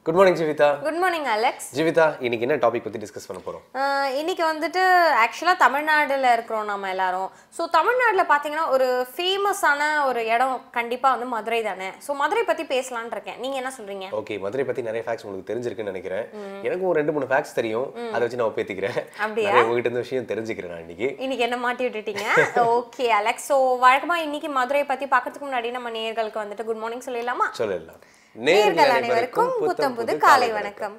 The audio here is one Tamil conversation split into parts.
Good morning, Jivita. Good morning, Alex. Jivita, இன்னைக்கு என்ன டாபிக் பத்தி டிஸ்கஸ் பண்ண போறோம்? இன்னைக்கு வந்துட்டு ஆக்சுவலா தமிழ்நாடுல இருக்கிறோம் நம்ம எல்லாரும். சோ தமிழ்நாடுல பாத்தீங்கன்னா ஒரு ஃபேமஸான ஒரு இடம் கண்டிப்பா வந்து மதுரை தானே. சோ மதுரை பத்தி பேசலாம்னு இருக்கேன். நீங்க என்ன சொல்றீங்க? ஓகே, மதுரை பத்தி நிறைய ஃபேக்ட்ஸ் உங்களுக்கு தெரிஞ்சிருக்குன்னு நினைக்கிறேன். எனக்கு ஒரு 2-3 ஃபேக்ட்ஸ் தெரியும். அதை வச்சு நான் ஒப்பேத்திக்கிறேன். நிறைய உங்ககிட்ட இருந்து விஷயம் தெரிஞ்சுக்கிறேன் நான் இன்னைக்கு என்ன மாட்டி விட்டுட்டீங்க. ஓகே அலெக்ஸ், சோ வழக்கமா இன்னைக்கு மதுரை பத்தி பார்க்கிறதுக்கு முன்னாடி நம்ம நேயர்களுக்கு வந்துட்டு குட் மார்னிங் சொல்லலாமா? சொல்லலாம். நேயர்கள் அனைவருக்கும் புத்தம் புது காலை வணக்கம்.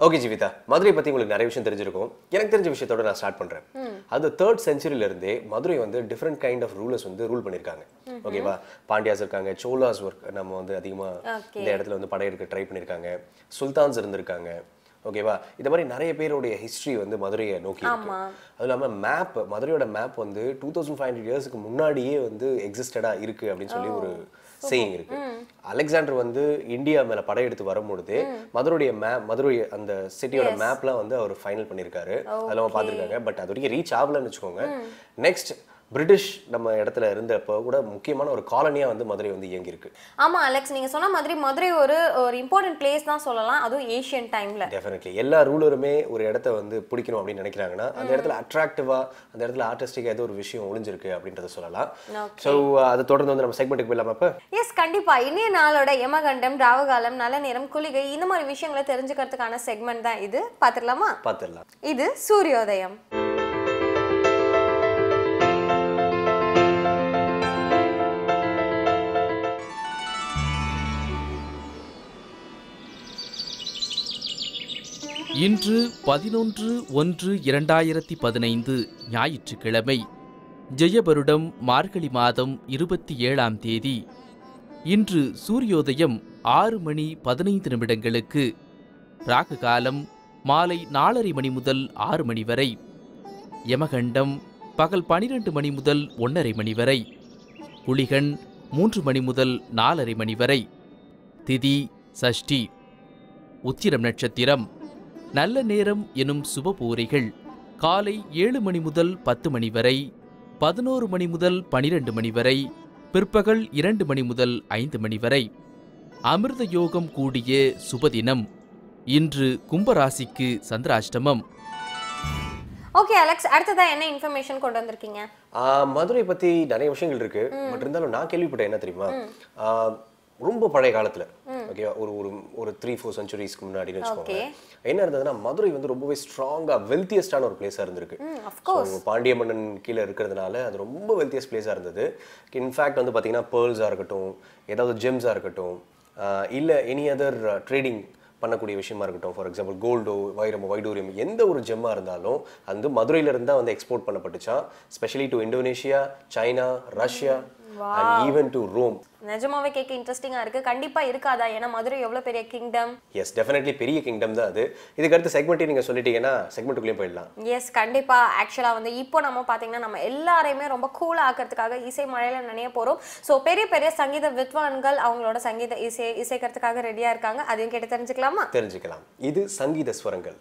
ஓகே ஜீவிதா, மதுரை பத்தி உங்களுக்கு நிறைய விஷயம் தெரிஞ்சிருக்கும். எனக்கு தெரிஞ்ச விஷயத்தோட நான் ஸ்டார்ட் பண்றேன். அது 3rd centuryல இருந்தே மதுரை வந்து டிஃபரெண்ட் கைண்ட் ஆஃப் ரூலர்ஸ் வந்து ரூல் பண்ணிருக்காங்க. ஓகேவா? பாண்டியாஸ் இருக்காங்க, சோலாஸ் நம்ம வந்து அதிகமா இந்த இடத்துல வந்து படையெடுக்க ட்ரை பண்ணிருக்காங்க, சுல்தான்ஸ் இருந்திருக்காங்க. ஓகேவா? இந்த மாதிரி நிறைய பேருடைய ஹிஸ்டரி வந்து மதுரையை நோக்கி இருக்கு. அது இல்லாம மேப், மதுரையோட மேப் வந்து 2500 இயர்ஸ்க்கு முன்னாடியே வந்து எக்ஸிஸ்டடா இருக்கு அப்படின்னு சொல்லி ஒரு சேயிங் இருக்கு. அலெக்சாண்டர் வந்து இந்தியா மேல படையெடுத்து வரும்பொழுது மதுரை அந்த சிட்டியோட மேப்லாம் வந்து அவர் ஃபைனல் பண்ணிருக்காரு. அதெல்லாம் பார்த்துருக்காங்க. பட் அது வரைக்கும் ரீச் ஆகலன்னு வச்சுக்கோங்க. நெக்ஸ்ட் பிரிட்டிஷ் நம்ம இடத்துல இருந்தப்போ கூட முக்கியமான ஒரு காலனியா வந்து மதுரை வந்து இயங்கி இருக்கு. ஆமா அலெக்ஸ், நீங்க சொன்ன மாதிரி மதுரை ஒரு இம்பார்ட்டன்ட் பிளேஸ் தான் சொல்லலாம், அதுவும் ஏஷியன் டைம்ல. டெஃபினெட்லி எல்லா ரூலருமே ஒரு இடத்த வந்து பிடிக்கணும் அப்படின்னு நினைக்கிறாங்கன்னா அந்த இடத்துல அட்ராக்டிவா, அந்த இடத்துல ஆர்டிஸ்டிக்கா ஏதோ ஒரு விஷயம் ஒளிஞ்சிருக்கு அப்படின்றத சொல்லலாம். ஸோ அதை தொடர்ந்து வந்து நம்ம செக்மெண்ட்டுக்கு போயிடலாமா இப்போ? எஸ், கண்டிப்பா. இன்னைய நாளோட யமகண்டம், ராவகாலம், நல்ல நேரம், குளிகை, இந்த மாதிரி விஷயங்களை தெரிஞ்சுக்கிறதுக்கான செக்மெண்ட் தான் இது. பார்த்துடலாமா? பார்த்துடலாம். இது சூரியோதயம். இன்று 11/1/2015 ஞாயிற்றுக்கிழமை, ஜெயபருடம் மார்கழி மாதம் 27ஆம் தேதி. இன்று சூரியோதயம் 6:15 ராகு காலம் மாலை 4:30 மணி முதல் 6 மணி வரை, யமகண்டம் பகல் 12 மணி முதல் 1:30 மணி வரை, குளிகன் 3 மணி முதல் 4:30 மணி வரை, திதி சஷ்டி, உத்திரம் நட்சத்திரம். நல்ல நேரம் எனும் சுபபூரிகள் காலை 7 மணி முதல் 10 மணி வரை, 11 மணி முதல் 12 மணி வரை, பிற்பகல் 2 மணி முதல் 5 மணி வரை. அமிர்த யோகம் கூடிய சுபதினம். இன்று கும்பராசிக்கு சந்திராஷ்டமம். ஓகே அலெக்ஸ், அடுத்ததா என்ன இன்ஃபர்மேஷன் கொண்டு வந்திருக்கீங்க? மதுரை பத்தி நிறைய விஷயங்கள் இருக்கு. பட் இருந்தாலும் நான் கேள்விப்பட்டேன் என்ன தெரியுமா, ரொம்ப பழைய காலத்துல, ஓகே, ஒரு 3-4 செஞ்சுரிஸ்க்கு முன்னாடின்னு வச்சுக்கோங்க, என்ன இருந்ததுன்னா மதுரை வந்து ரொம்பவே ஸ்ட்ராங்கா வெல்த்தியஸ்டான ஒரு பிளேஸா இருந்திருக்கு. பாண்டிய மன்னன் கீழே இருக்கிறதுனால அது ரொம்ப வெல்த்தியஸ்ட் பிளேஸா இருந்தது. இன்ஃபேக்ட் வந்து பாத்தீங்கன்னா பேர்ல்ஸா இருக்கட்டும், ஏதாவது ஜெம்ஸா இருக்கட்டும், இல்ல எனி அதர் ட்ரேடிங் பண்ணக்கூடிய விஷயமா இருக்கட்டும், ஃபார் எக்ஸாம்பிள் கோல்டோ, வைரமோ, வைடூரியம், எந்த ஒரு ஜெம்மா இருந்தாலும் அது மதுரையில இருந்தா வந்து எக்ஸ்போர்ட் பண்ணப்பட்டுச்சா, specially to Indonesia, China, Russia and even to Rome. நிஜமாவே கேட்க இன்ட்ரெஸ்டிங்கா இருக்கு. கண்டிப்பா இருக்காதா? ஏன்னா மதுரை எவ்வளவு பெரிய கிங்டம். எஸ், டெஃபினெட்லி பெரிய கிங்டம் தான் அது. இதுக்கு அடுத்த செக்மெண்ட் நீங்க சொல்லிட்டீங்கன்னா செக்மெண்ட்டுக்குள்ளே போயிடலாம். எஸ், கண்டிப்பா. ஆக்சுவலா வந்து இப்போ நம்ம பாத்தீங்கன்னா நம்ம எல்லாரையுமே ரொம்ப கூலா ஆக்கிறதுக்காக இசை மழையில நினைய போறோம். ஸோ பெரிய பெரிய சங்கீத வித்வான்கள் அவங்களோட சங்கீத இசைக்கிறதுக்காக ரெடியா இருக்காங்க. அதையும் கேட்டு தெரிஞ்சுக்கலாமா? தெரிஞ்சுக்கலாம். இது சங்கீத ஸ்வரங்கள்.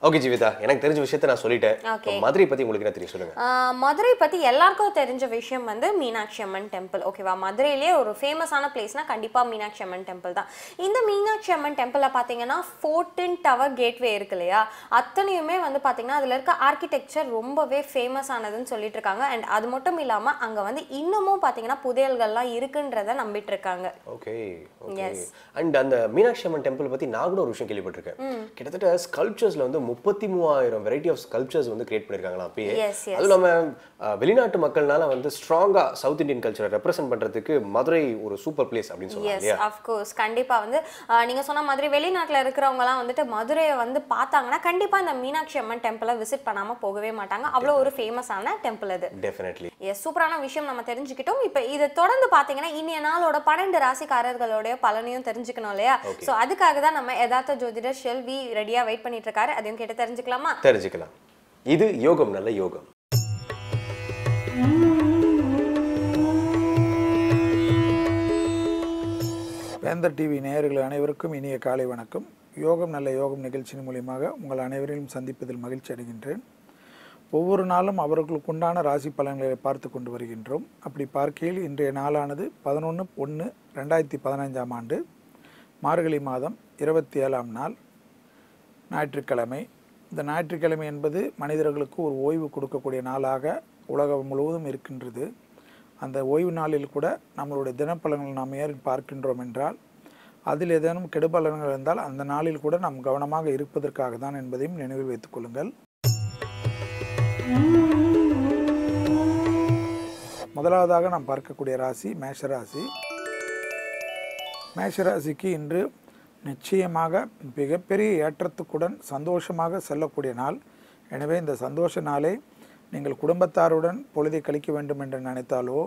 ஓகே ஜீவிதா, எனக்கு தெரிஞ்ச விஷயத்தை நான் சொல்லிட்டேன். Okay. மதுரை பத்தி உங்களுக்கு என்ன தெரியும் சொல்லுங்க. மதுரை பத்தி எல்லாருக்கும் தெரிஞ்ச விஷயம் வந்து மீனாட்சி அம்மன் டெம்பிள். ஓகேவா, மதுரையிலேயே ஒரு ஃபேமஸான பிளேஸ்னா கண்டிப்பா மீனாட்சி அம்மன் டெம்பிள் தான். இந்த மீனாட்சி அம்மன் டெம்பிள்ல பாத்தீங்கன்னா 14 டவர் கேட்வே இருக்கு இல்லையா, அத்தனையுமே வந்து பாத்தீங்கன்னா அதுல இருக்க ஆர்கிடெக்சர் ரொம்பவே ஃபேமஸ் ஆனதுன்னு சொல்லிட்டு இருக்காங்க. அண்ட் அது மட்டும் இல்லாம அங்க வந்து இன்னமும் பாத்தீங்கன்னா புதையல்கள்லாம் இருக்குன்றத நம்பிட்டு இருக்காங்க. Okay okay. அண்ட் அந்த மீனாட்சி அம்மன் டெம்பிள் பத்தி நான் கூட ஒரு விஷயம் கேள்விப்பட்டிருக்கேன். கிட்டத்தட்ட ஸ்கல்ப்சர்ஸ்ல வந்து 33,000 வெரைட்டி ஆஃப் ஸ்கல்ப்சர்ஸ் வந்து கிரியேட் பண்ணிருக்காங்களா அப்பயே. அது நம்ம வெளிநாட்டு மக்கள்னால வந்து ஸ்ட்ராங்கா சவுத் இந்தியன் கல்ச்சரை ரெப்ரசென்ட் பண்றதுக்கு மதுரை ஒரு சூப்பர் பிளேஸ் அப்படின்னு சொல்றாங்க இல்லையா? ஆஃப் கோர்ஸ், கண்டிப்பா வந்து நீங்க சொன்ன மாதிரி வெளிநாட்டுல இருக்கிறவங்கலாம் வந்துட்டு மதுரையை வந்து பார்த்தாங்கன்னா கண்டிப்பா இந்த மீனாட்சி அம்மன் டெம்பிளை விசிட் பண்ணாம போகவே மாட்டாங்க. அவ்வளோ ஒரு ஃபேமஸான டெம்பிள் அது. டெஃபினெட்லி. சூப்பரான விஷயம் நம்ம தெரிஞ்சுக்கிட்டோம். இப்போ இதை தொடர்ந்து பாத்தீங்கன்னா இனிய நாளோட 12 ராசிக்காரர்களுடைய பலனையும் தெரிஞ்சுக்கணும் இல்லையா? சோ அதுக்காக தான் நம்ம யதார்த்த ஜோதிடர் ஷெல்வி ரெடியா வெயிட் பண்ணிட்டு இருக்காரு. அதையும் கேட்டு தெரிஞ்சுக்கலாமா? தெரிஞ்சுக்கலாம். இது யோகம் நல்ல யோகம். வேந்தர் டிவி நேயர்கள் அனைவருக்கும் இனிய காலை வணக்கம். யோகம் நல்ல யோகம் நிகழ்ச்சியின் மூலியமாக உங்கள் அனைவரையும் சந்திப்பதில் மகிழ்ச்சி அடைகின்றேன். ஒவ்வொரு நாளும் அவர்களுக்குண்டான ராசி பலன்களை பார்த்து கொண்டு வருகின்றோம். அப்படி பார்க்கையில் இன்றைய நாளானது 11/1/2015 ஆண்டு மார்கழி மாதம் 27ஆம் நாள் ஞாயிற்றுக்கிழமை. இந்த ஞாயிற்றுக்கிழமை என்பது மனிதர்களுக்கு ஒரு ஓய்வு கொடுக்கக்கூடிய நாளாக உலகம் முழுவதும் இருக்கின்றது. அந்த ஓய்வு நாளில் கூட நம்மளுடைய தினப்பலன்கள் நாம் ஏறி பார்க்கின்றோம் என்றால் அதில் ஏதேனும் கெடுபலன்கள் இருந்தால் அந்த நாளில் கூட நாம் கவனமாக இருப்பதற்காக தான் என்பதையும் நினைவில் வைத்துக் கொள்ளுங்கள். முதலாவதாக நாம் பார்க்கக்கூடிய ராசி மேஷராசி. மேஷராசிக்கு இன்று நிச்சயமாக மிகப்பெரிய ஏற்றத்துக்குடன் சந்தோஷமாக செல்லக்கூடிய நாள். எனவே இந்த சந்தோஷ நாளை நீங்கள் குடும்பத்தாருடன் பொழுதை கழிக்க வேண்டும் என்று நினைத்தாலோ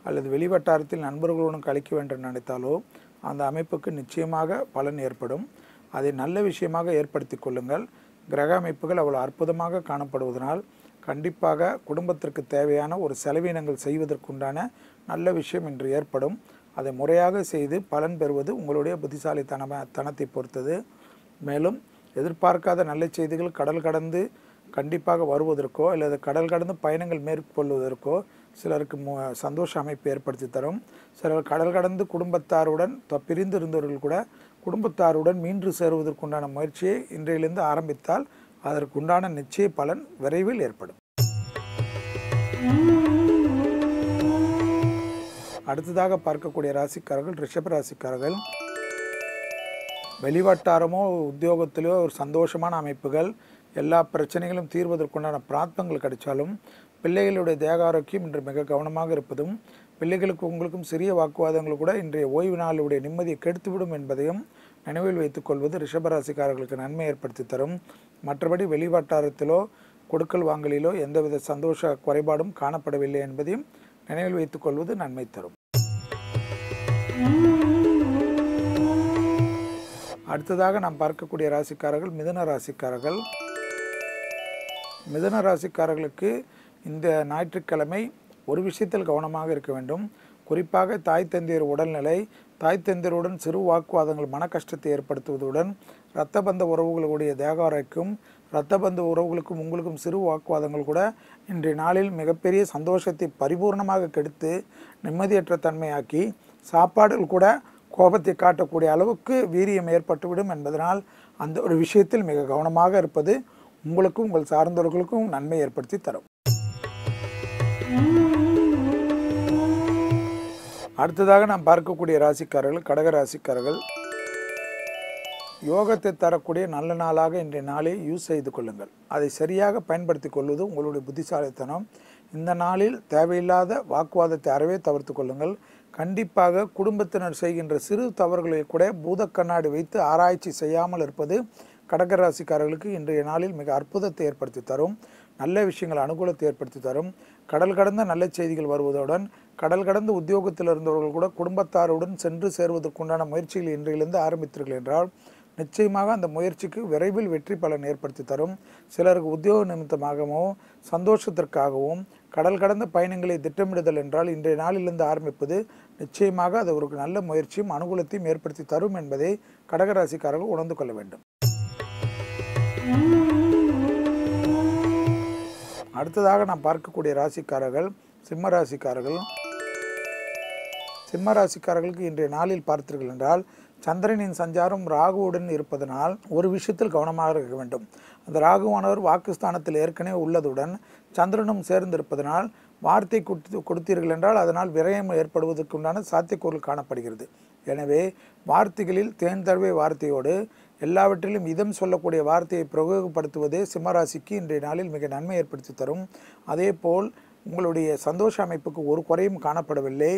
அல்லது வெளிவட்டாரத்தில் நண்பர்களுடன் கழிக்க வேண்டும் என்று நினைத்தாலோ அந்த அமைப்புக்கு நிச்சயமாக பலன் ஏற்படும். அதை நல்ல விஷயமாக ஏற்படுத்தி கொள்ளுங்கள். கிரக அமைப்புகள் அவ்வளவு அற்புதமாக காணப்படுவதனால் கண்டிப்பாக குடும்பத்திற்கு தேவையான ஒரு செலவினங்கள் செய்வதற்குண்டான நல்ல விஷயம் இன்று ஏற்படும். அதை முறையாக செய்து பலன் பெறுவது உங்களுடைய புத்திசாலித்தனத்தை பொறுத்தது. மேலும் எதிர்பார்க்காத நல்ல செய்திகள் கடல் கடந்து கண்டிப்பாக வருவதற்கோ அல்லது கடல் கடந்து பயணங்கள் மேற்கொள்வதற்கோ சிலருக்கு சந்தோஷ அமைப்பு ஏற்படுத்தி தரும். சிலர் கடல் கடந்து குடும்பத்தாருடன் பிரிந்து இருந்தவர்கள் கூட குடும்பத்தாருடன் மீண்டு சேருவதற்குண்டான முயற்சியை இன்றையிலிருந்து ஆரம்பித்தால் அதற்குண்டான நிச்சய பலன் விரைவில் ஏற்படும். அடுத்ததாக பார்க்கக்கூடிய ராசிக்காரர்கள் ரிஷப ராசிக்காரர்கள். வெளிவட்டாரமோ உத்தியோகத்திலோ ஒரு சந்தோஷமான அமைப்புகள், எல்லா பிரச்சனைகளும் தீர்வதற்குண்டான பிரார்த்தங்கள் கிடைச்சாலும் பிள்ளைகளுடைய தேக ஆரோக்கியம் இன்று மிக கவனமாக இருப்பதும் பிள்ளைகளுக்கு உங்களுக்கும் சிறிய வாக்குவாதங்கள் கூட இன்றைய ஓய்வு நாளுடைய நிம்மதியை கெடுத்துவிடும் என்பதையும் நினைவில் வைத்துக் கொள்வது ரிஷபராசிக்காரர்களுக்கு நன்மை ஏற்படுத்தி தரும். மற்றபடி வெளிவட்டாரத்திலோ கொடுக்கல் வாங்கலிலோ எந்தவித சந்தோஷ குறைபாடும் காணப்படவில்லை என்பதையும் நினைவில் வைத்துக் கொள்வது நன்மை தரும். அடுத்ததாக நாம் பார்க்கக்கூடிய ராசிக்காரர்கள் மிதுன ராசிக்காரர்கள். மிதுன ராசிக்காரர்களுக்கு இந்த ஞாயிற்றுக்கிழமை ஒரு விஷயத்தில் கவனமாக இருக்க வேண்டும். குறிப்பாக தாய் தந்தையர் உடல்நிலை, தாய் தந்தையருடன் சிறு வாக்குவாதங்கள் மன கஷ்டத்தை ஏற்படுத்துவதுடன் இரத்த பந்த உறவுகளுடைய தேக ஆரோக்கியம், இரத்த பந்த உறவுகளுக்கும் உங்களுக்கும் சிறு வாக்குவாதங்கள் கூட இன்றைய நாளில் மிகப்பெரிய சந்தோஷத்தை பரிபூர்ணமாக கெடுத்து நிம்மதியற்ற தன்மையாக்கி சாப்பாடுகள் கூட கோபத்தை காட்டக்கூடிய அளவுக்கு வீரியம் ஏற்பட்டுவிடும் என்பதனால் அந்த ஒரு விஷயத்தில் மிக கவனமாக இருப்பது உங்களுக்கும் உங்கள் சார்ந்தவர்களுக்கும் நன்மை ஏற்படுத்தி தரும். அடுத்ததாக நாம் பார்க்கக்கூடிய ராசிக்காரர்கள் கடக ராசிக்காரர்கள். யோகத்தை தரக்கூடிய நல்ல நாளாக இன்றைய நாளை யூஸ் செய்து கொள்ளுங்கள். அதை சரியாக பயன்படுத்தி கொள்வது உங்களுடைய புத்திசாலித்தனம். இந்த நாளில் தேவையில்லாத வாக்குவாதத்தை அறவே தவிர்த்து கொள்ளுங்கள். கண்டிப்பாக குடும்பத்தினர் செய்கின்ற சிறு தவறுகளை கூட பூத கண்ணாடி வைத்து ஆராய்ச்சி செய்யாமல் இருப்பது கடகராசிக்காரர்களுக்கு இன்றைய நாளில் மிக அற்புதத்தை ஏற்படுத்தி தரும். நல்ல விஷயங்கள் அனுகூலத்தை ஏற்படுத்தி தரும். கடல் கடந்த நல்ல செய்திகள் வருவதுடன் கடல் கடந்த உத்தியோகத்தில் இருந்தவர்கள் கூட குடும்பத்தாருடன் சென்று சேருவதற்குண்டான முயற்சிகள் இன்றையிலிருந்து ஆரம்பித்தீர்கள் என்றால் நிச்சயமாக அந்த முயற்சிக்கு விரைவில் வெற்றி பலன் ஏற்படுத்தி தரும். சிலருக்கு உத்தியோக நிமித்தமாகவும் சந்தோஷத்திற்காகவும் கடல் கடந்த பயணங்களை திட்டமிடுதல் என்றால் இன்றைய நாளிலிருந்து ஆரம்பிப்பது நிச்சயமாக அது ஒரு நல்ல முயற்சியும் அனுகூலத்தையும் ஏற்படுத்தி தரும் என்பதை கடகராசிக்காரர்கள் உணர்ந்து கொள்ள வேண்டும். அடுத்ததாக நாம் பார்க்கக்கூடிய ராசிக்காரர்கள் சிம்ம ராசிக்காரர்கள். சிம்ம ராசிக்காரர்களுக்கு இன்றைய நாளில் பார்த்தீர்கள் என்றால் சந்திரனின் சஞ்சாரம் ராகுவுடன் இருப்பதனால் ஒரு விஷயத்தில் கவனமாக இருக்க வேண்டும். அந்த ராகுவானவர் வாக்குஸ்தானத்தில் ஏற்கனவே உள்ளதுடன் சந்திரனும் சேர்ந்திருப்பதனால் வார்த்தை கொடுத்தீர்கள் என்றால் அதனால் விரயம் ஏற்படுவதற்கு உண்டான சாத்தியக்கூறுகள் காணப்படுகிறது. எனவே வார்த்தைகளில் தேன் தழுவிய வார்த்தையோடு எல்லாவற்றிலும் இதம் சொல்லக்கூடிய வார்த்தையை பிரயோகப்படுத்துவதே சிம்மராசிக்கு இன்றைய நாளில் மிக நன்மை ஏற்படுத்தி தரும். அதே போல் உங்களுடைய சந்தோஷ அமைப்புக்கு ஒரு குறையும் காணப்படவில்லை.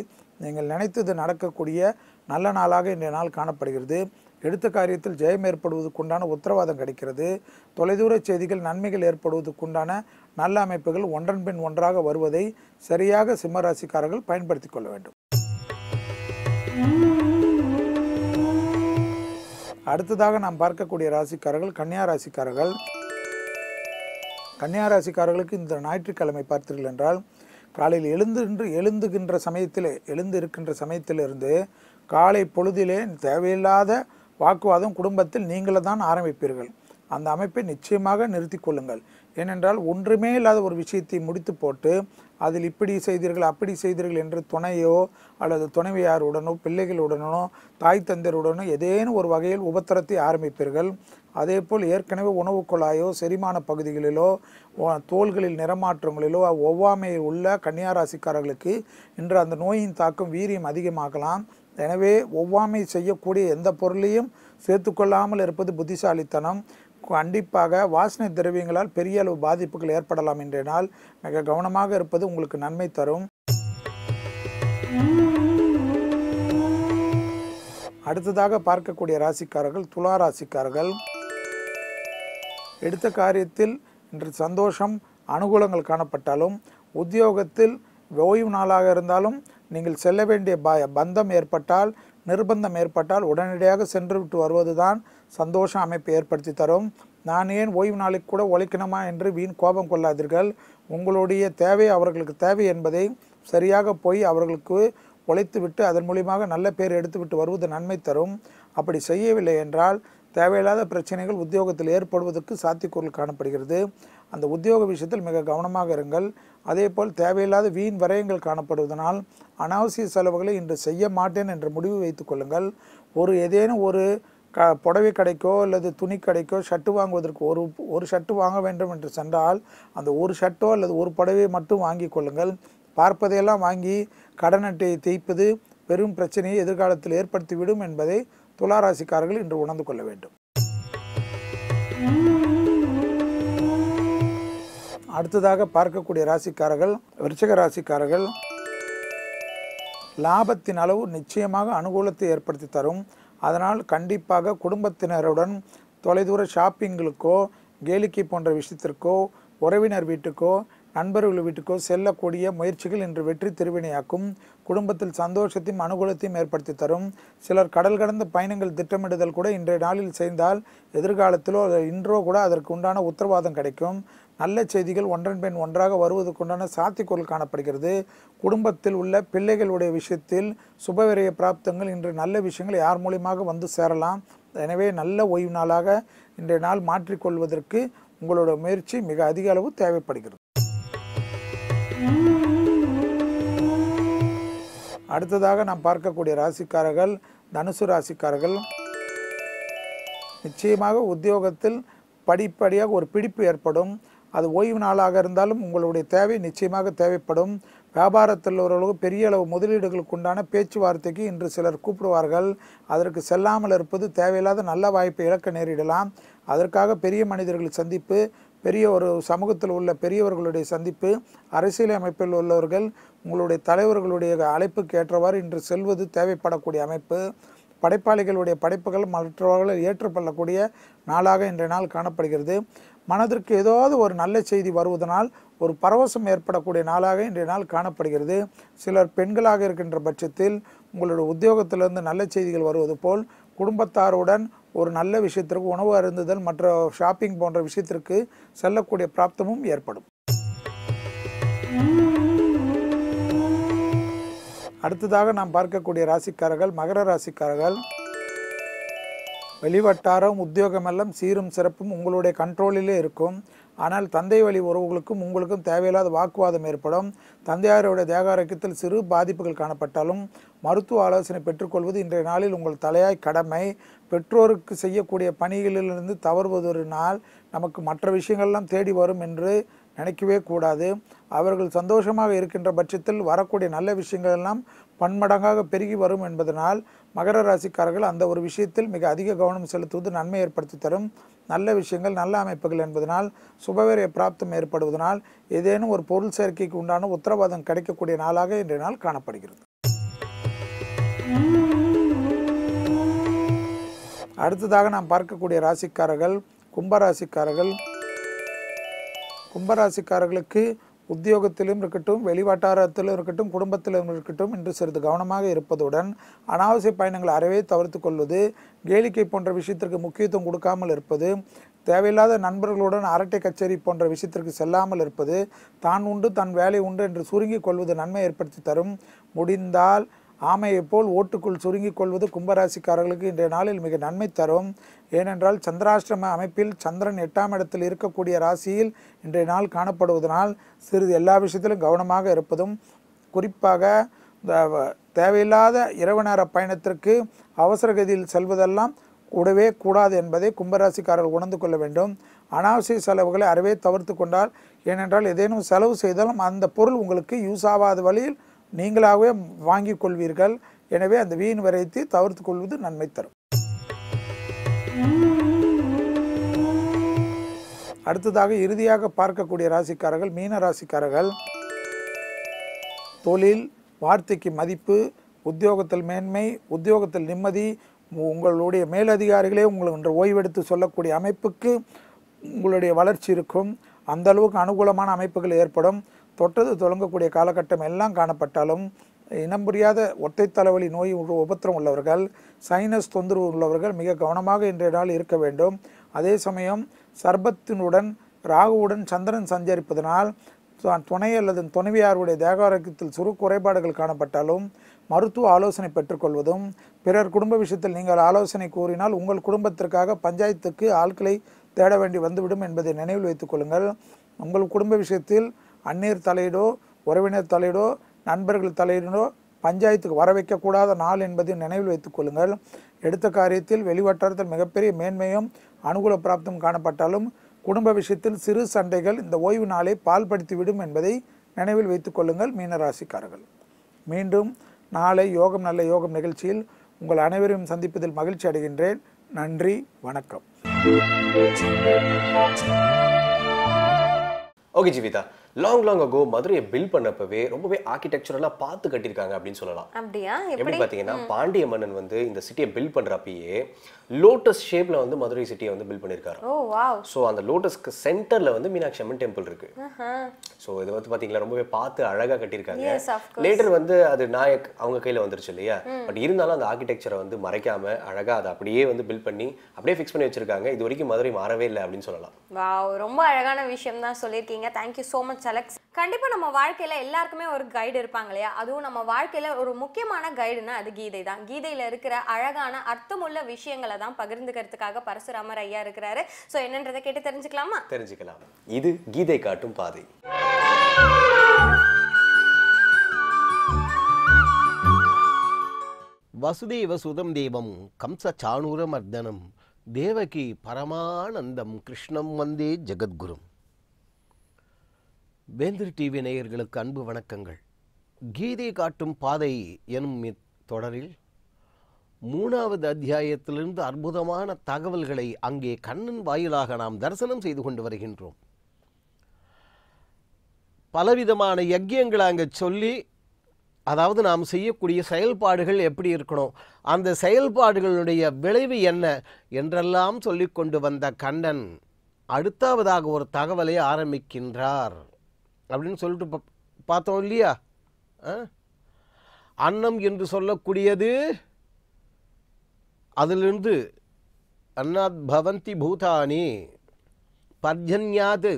நீங்கள் நினைத்தது நடக்கக்கூடிய நல்ல நாளாக இன்றைய நாள் காணப்படுகிறது. எடுத்த காரியத்தில் ஜெயம் ஏற்படுவதற்குண்டான உத்தரவாதம் கிடைக்கிறது. தொலைதூர செய்திகள் நன்மைகள் ஏற்படுவதற்குண்டான நல்ல அமைப்புகள் ஒன்றன் பின் ஒன்றாக வருவதை சரியாக சிம்மராசிக்காரர்கள் பயன்படுத்தி கொள்ள வேண்டும். அடுத்ததாக நாம் பார்க்கக்கூடிய ராசிக்காரர்கள் கன்னியா ராசிக்காரர்கள். கன்னியா ராசிக்காரர்களுக்கு இந்த ஞாயிற்றுக்கிழமை பார்த்தீர்கள் என்றால் காலையில் எழுந்துகின்ற சமயத்திலிருந்து காலை பொழுதிலே தேவையில்லாத வாக்குவாதம் குடும்பத்தில் நீங்களே தான் ஆரம்பிப்பீர்கள். அந்த அமைப்பை நிச்சயமாக நிறுத்தி கொள்ளுங்கள். ஏனென்றால் ஒன்றுமே இல்லாத ஒரு விஷயத்தை முடித்து போட்டு அதில் இப்படி செய்தீர்கள் அப்படி செய்தீர்கள் என்று துணையோ அல்லது துணைவியாருடனோ பிள்ளைகளுடனோ தாய் தந்தையருடனோ ஏதேனும் ஒரு வகையில் உபத்திரத்தை ஆரம்பிப்பீர்கள். அதே போல் ஏற்கனவே உணவு குழாயோ செரிமான பகுதிகளிலோ தோள்களில் நிறமாற்றங்களிலோ ஒவ்வாமையில் உள்ள கன்னியா ராசிக்காரர்களுக்கு இன்று அந்த நோயின் தாக்கம் வீரியம் அதிகமாகலாம். எனவே ஒவ்வாமை செய்யக்கூடிய எந்த பொருளையும் சேர்த்துக்கொள்ளாமல் இருப்பது புத்திசாலித்தனம். கண்டிப்பாக வாசனை திரவியங்களால் பெரிய அளவு பாதிப்புகள் ஏற்படலாம். இன்றைய நாள் மிக கவனமாக இருப்பது உங்களுக்கு நன்மை தரும். அடுத்ததாக பார்க்கக்கூடிய ராசிக்காரர்கள் துலா ராசிக்காரர்கள். எடுத்த காரியத்தில் இன்று சந்தோஷம் அனுகூலங்கள் காணப்பட்டாலும் உத்தியோகத்தில் ஓய்வு நாளாக இருந்தாலும் நீங்கள் செல்ல வேண்டிய பந்தம் ஏற்பட்டால் நிர்பந்தம் ஏற்பட்டால் உடனடியாக சென்று விட்டு வருவதுதான் சந்தோஷ அமைப்பை ஏற்படுத்தி தரும். நான் ஏன் ஓய்வு நாளைக்கு கூட உழைக்கணுமா என்று வீண் கோபம் கொள்ளாதீர்கள். உங்களுடைய தேவை அவர்களுக்கு தேவை என்பதை சரியாக போய் அவர்களுக்கு உழைத்து விட்டு அதன் மூலியமாக நல்ல பேர் எடுத்துவிட்டு வருவது நன்மை தரும். அப்படி செய்யவில்லை என்றால் தேவையில்லாத பிரச்சனைகள் உத்தியோகத்தில் ஏற்படுவதற்கு சாத்தியக்கூறுகள் காணப்படுகிறது. அந்த உத்தியோக விஷயத்தில் மிக கவனமாக இருங்கள். அதே போல் தேவையில்லாத வீண் விரயங்கள் காணப்படுவதனால் அனாவசிய செலவுகளை இன்று செய்ய மாட்டேன் என்ற முடிவு வைத்துக் கொள்ளுங்கள். ஏதேனும் ஒரு புடவை கடைக்கோ அல்லது துணி கடைக்கோ ஷர்ட்டு வாங்குவதற்கு ஒரு ஷர்ட்டு வாங்க வேண்டும் என்று சென்றால் அந்த ஒரு ஷர்ட்டோ அல்லது ஒரு புடவையை மட்டும் வாங்கி கொள்ளுங்கள். பார்ப்பதையெல்லாம் வாங்கி கடன் அட்டையை தேய்ப்பது பெரும் பிரச்சனையை எதிர்காலத்தில் ஏற்படுத்திவிடும் என்பதை துளாராசிக்காரர்கள் இன்று உணர்ந்து கொள்ள வேண்டும். அடுத்ததாக பார்க்கக்கூடிய ராசிக்காரர்கள் விருச்சிக ராசிக்காரர்கள். லாபத்தின் அளவு நிச்சயமாக அனுகூலத்தை ஏற்படுத்தி தரும். அதனால் கண்டிப்பாக குடும்பத்தினருடன் தொலைதூர ஷாப்பிங்களுக்கோ கேளிக்கை போன்ற விஷயத்திற்கோ உறவினர் வீட்டுக்கோ நண்பர்கள் வீட்டுக்கோ செல்லக்கூடிய முயற்சிகள் இன்று வெற்றி திருவினையாக்கும். குடும்பத்தில் சந்தோஷத்தையும் அனுகூலத்தையும் ஏற்படுத்தி தரும். சிலர் கடல் கடந்த பயணங்கள் திட்டமிடுதல் கூட இன்றைய நாளில் செய்தால் எதிர்காலத்திலோ இன்றோ கூட அதற்கு உண்டான உத்தரவாதம் கிடைக்கும். நல்ல செய்திகள் ஒன்றன் பின் ஒன்றாக வருவதற்குண்டான சாத்தியக்கூறுகள் காணப்படுகிறது. குடும்பத்தில் உள்ள பிள்ளைகளுடைய விஷயத்தில் சுபவிரய பிராப்தங்கள் இன்று நல்ல விஷயங்கள் யார் மூலியமாக வந்து சேரலாம். எனவே நல்ல ஓய்வு நாளாக இன்றைய நாள் மாற்றிக்கொள்வதற்கு உங்களோட முயற்சி மிக அதிக அளவு தேவைப்படுகிறது. அடுத்ததாக நாம் பார்க்கக்கூடிய ராசிக்காரர்கள் தனுசு ராசிக்காரர்கள். நிச்சயமாக உத்தியோகத்தில் படிப்படியாக ஒரு பிடிப்பு ஏற்படும். அது ஓய்வு நாளாக இருந்தாலும் உங்களுடைய தேவை நிச்சயமாக தேவைப்படும். வியாபாரத்தில் ஓரளவு பெரிய அளவு முதலீடுகளுக்கு உண்டான பேச்சுவார்த்தைக்கு இன்று சிலர் கூப்பிடுவார்கள். அதற்கு செல்லாமல் இருப்பது தேவையில்லாத நல்ல வாய்ப்பை இழக்க நேரிடலாம். அதற்காக பெரிய மனிதர்கள் சந்திப்பு, பெரிய ஒரு சமூகத்தில் உள்ள பெரியவர்களுடைய சந்திப்பு, அரசியல் அமைப்பில் உள்ளவர்கள் உங்களுடைய தலைவர்களுடைய அழைப்புக்கு ஏற்றவாறு இன்று செல்வது தேவைப்படக்கூடிய அமைப்பு. படைப்பாளிகளுடைய படைப்புகள் மற்றவர்கள் ஏற்றுக்கொள்ளக்கூடிய நாளாக இன்றைய நாள் காணப்படுகிறது. மனதிற்கு ஏதாவது ஒரு நல்ல செய்தி வருவதனால் ஒரு பரவசம் ஏற்படக்கூடிய நாளாக இன்றைய நாள் காணப்படுகிறது. சிலர் பெண்களாக இருக்கின்ற பட்சத்தில் உங்களுடைய உத்தியோகத்திலிருந்து நல்ல செய்திகள் வருவது போல் குடும்பத்தாருடன் ஒரு நல்ல விஷயத்திற்கு உணவு அருந்துதல் மற்ற ஷாப்பிங் போன்ற விஷயத்திற்கு செல்லக்கூடிய பிராப்தமும் ஏற்படும். அடுத்ததாக நாம் பார்க்கக்கூடிய ராசிக்காரர்கள் மகர ராசிக்காரர்கள். வெளிவட்டாரம் உத்தியோகமெல்லாம் சீரும் சிறப்பும் உங்களுடைய கண்ட்ரோலிலே இருக்கும். ஆனால் தந்தை வழி உறவுகளுக்கும் உங்களுக்கும் தேவையில்லாத வாக்குவாதம் ஏற்படும். தந்தையாருடைய தேக ஆரோக்கியத்தில் சிறு பாதிப்புகள் காணப்பட்டாலும் மருத்துவ ஆலோசனை பெற்றுக்கொள்வது இன்றைய நாளில் உங்கள் தலையாய் கடமை. பெற்றோருக்கு செய்யக்கூடிய பணிகளிலிருந்து தவறுவதனால் நமக்கு மற்ற விஷயங்கள்லாம் தேடி வரும் என்று நினைக்கவே கூடாது. அவர்கள் சந்தோஷமாக இருக்கின்ற பட்சத்தில் வரக்கூடிய நல்ல விஷயங்கள் எல்லாம் பன்மடங்காக பெருகி வரும் என்பதனால் மகர ராசிக்காரர்கள் அந்த ஒரு விஷயத்தில் மிக அதிக கவனம் செலுத்துவது நன்மை ஏற்படுத்தி தரும். நல்ல விஷயங்கள் நல்ல அமைப்புகள் என்பதனால் சுபவேரிய பிராப்தம் ஏற்படுவதனால் ஏதேனும் ஒரு பொருள் சேர்க்கைக்கு உண்டான உத்தரவாதம் கிடைக்கக்கூடிய நாளாக இன்றைய நாள் காணப்படுகிறது. அடுத்ததாக நாம் பார்க்கக்கூடிய ராசிக்காரர்கள் கும்பராசிக்காரர்கள். கும்பராசிக்காரர்களுக்கு உத்தியோகத்திலும் இருக்கட்டும், வெளிவட்டாரத்திலும் இருக்கட்டும், குடும்பத்திலும் இருக்கட்டும் இன்று சிறிது கவனமாக இருப்பதுடன் அனாவசிய பயணங்களை அறவே தவிர்த்து கொள்வது, கேளிக்கை போன்ற விஷயத்திற்கு முக்கியத்துவம் கொடுக்காமல் இருப்பது, தேவையில்லாத நண்பர்களுடன் அரட்டை கச்சேரி போன்ற விஷயத்திற்கு செல்லாமல் இருப்பது, தான் உண்டு தன் வேலை உண்டு என்று சுருங்கிக் கொள்வது நன்மை ஏற்படுத்தி தரும். முடிந்தால் ஆமையை போல் ஓட்டுக்குள் சுருங்கிக் கொள்வது கும்பராசிக்காரர்களுக்கு இன்றைய நாளில் மிக நன்மை தரும். ஏனென்றால் சந்திராஷ்டிரம அமைப்பில் சந்திரன் 8ஆம் இடத்தில் இருக்கக்கூடிய ராசியில் இன்றைய நாள் காணப்படுவதனால் சிறிது எல்லா விஷயத்திலும் கவனமாக இருப்பதும், குறிப்பாக தேவையில்லாத இரவு நேர பயணத்திற்கு அவசரகதியில் செல்வதெல்லாம் கூடவே கூடாது என்பதை கும்பராசிக்காரர்கள் உணர்ந்து கொள்ள வேண்டும். அனாவசிய செலவுகளை அறவே தவிர்த்து கொண்டால், ஏனென்றால் ஏதேனும் செலவு செய்தாலும் அந்த பொருள் உங்களுக்கு யூஸ் ஆகாத வழியில் நீங்களாகவே வாங்கி கொள்வீர்கள். எனவே அந்த வீண் விரயத்தை தவிர்த்து கொள்வது நன்மை தரும். அடுத்ததாக இறுதியாக பார்க்கக்கூடிய ராசிக்காரர்கள் மீன ராசிக்காரர்கள். தொழில், வார்த்தைக்கு மதிப்பு, உத்தியோகத்தில் மேன்மை, உத்தியோகத்தில் நிம்மதி, உங்களுடைய மேலதிகாரிகளே உங்களுக்கு ஓய்வெடுத்து சொல்லக்கூடிய அமைப்புக்கு உங்களுடைய வளர்ச்சி இருக்கும். அந்த அளவுக்கு அனுகூலமான அமைப்புகள் ஏற்படும். தொட்டது தொடங்கக்கூடிய காலகட்டம் எல்லாம் காணப்பட்டாலும் இனம் புரியாத ஒற்றை தலைவலி நோய் உபத்திரம் உள்ளவர்கள், சைனஸ் தொந்தரவு உள்ளவர்கள் மிக கவனமாக இன்றைய நாள் இருக்க வேண்டும். அதே சமயம் சர்பத்தினுடன் ராகுவுடன் சந்திரன் சஞ்சரிப்பதனால் துணை அல்லது துணைவியாருடைய தேக ஆரோக்கியத்தில் சிறு குறைபாடுகள் காணப்பட்டாலும் மருத்துவ ஆலோசனை பெற்றுக்கொள்வதும், பிறர் குடும்ப விஷயத்தில் நீங்கள் ஆலோசனை கூறினால் உங்கள் குடும்பத்திற்காக பஞ்சாயத்துக்கு ஆட்களை தேட வேண்டி வந்துவிடும் என்பதை நினைவில் வைத்துக் கொள்ளுங்கள். உங்கள் குடும்ப விஷயத்தில் அந்நீர் தலையீடோ, உறவினர் தலையீடோ, நண்பர்கள் தலையீடோ பஞ்சாயத்துக்கு வர வைக்கக்கூடாத நாள் என்பதை நினைவில் வைத்துக் கொள்ளுங்கள். எடுத்த காரியத்தில் வெளிவட்டாரத்தில் மிகப்பெரிய மேன்மையும் அனுகூல பிராப்தம் காணப்பட்டாலும் குடும்ப விஷயத்தில் சிறு சண்டைகள் இந்த ஓய்வு நாளை பால்படுத்திவிடும் என்பதை நினைவில் வைத்துக் கொள்ளுங்கள் மீனராசிக்காரர்கள். மீண்டும் நாளை யோகம் நல்ல யோகம் நிகழ்ச்சியில் உங்கள் அனைவரையும் சந்திப்பதில் மகிழ்ச்சி அடைகின்றேன். நன்றி, வணக்கம். ஓகே ஜீவிதா, லாங் அகோ மதுரையை பில்ட் பண்ணப்பவே ரொம்பவே ஆர்கிடெக்சரலா பார்த்து கட்டியிருக்காங்க அப்படின்னு சொல்லலாம். அப்படியா? எப்படி பாத்தீங்கன்னா பாண்டிய மன்னன் வந்து இந்த சிட்டியை பில்ட் பண்றப்பயே லோட்டஸ் ஷேப்ல வந்து மதுரை சிட்டியை வந்து பில்ட் பண்ணிருக்காரு. ஓ வாவ். சோ அந்த லோட்டஸ்க்கு சென்டர்ல வந்து மீனாட்சி அம்மன் டெம்பிள் இருக்கு. சோ இது வந்து பாத்தீங்களா ரொம்பவே பார்த்து அழகா கட்டியிருக்காங்க. லேட்டர் வந்து அது நாயக் அவங்க கையில வந்துருச்சு இல்லையா? பட் இருந்தாலும் அந்த ஆர்கிடெக்சரை வந்து மறைக்காம அழகா அதை அப்படியே வந்து பில்ட் பண்ணி அப்படியே ஃபிக்ஸ் பண்ணி வச்சிருக்காங்க. இது வரைக்கும் மதுரை மாறவே இல்லை அப்படின்னு சொல்லலாம். வாவ், ரொம்ப அழகான விஷயம் தான் சொல்லியிருக்கீங்க. Thank you so much Alex. கண்டிப்பா நம்ம வாழ்க்கையில எல்லாருக்குமே ஒரு கைடு இருப்பாங்க இல்லையா? அதுவும் நம்ம வாழ்க்கையில ஒரு முக்கியமான கைடுனா அது கீதை தான். கீதையில இருக்கிற அழகான அர்த்தமுள்ள விஷயங்களை தான் பகிர்ந்துக்கிறதுக்காக பரசுராமர் ஐயா இருக்கிறாரு. ஸோ என்னன்றதை கேட்டு தெரிஞ்சுக்கலாமா? தெரிஞ்சுக்கலாம். இது கீதை காட்டும் பாதை. வசுதேவ சுதம் தேவம் கம்ச சாணூர மர்தனம் தேவகி பரமானந்தம் கிருஷ்ணம் வந்தே ஜெகத்குரும். வேந்தர் டிவி நேயர்களுக்கு அன்பு வணக்கங்கள். கீதை காட்டும் பாதை எனும் தொடரில் 3வது அத்தியாயத்திலிருந்து அற்புதமான தகவல்களை அங்கே கண்ணன் வாயிலாக நாம் தரிசனம் செய்து கொண்டு வருகின்றோம். பலவிதமான யஜ்யங்களை அங்கே சொல்லி, அதாவது நாம் செய்யக்கூடிய செயல்பாடுகள் எப்படி இருக்கணும், அந்த செயல்பாடுகளுடைய விளைவு என்ன என்றெல்லாம் சொல்லி கொண்டு வந்த கண்ணன் அடுத்தாவதாக ஒரு தகவலை ஆரம்பிக்கின்றார் அப்படின்னு சொல்லிட்டு பார்த்தோம் இல்லையா? அன்னம் என்று சொல்லக்கூடியது, அதிலிருந்து அன்னாத் பவந்தி பூதானி பர்ஜன்யாத்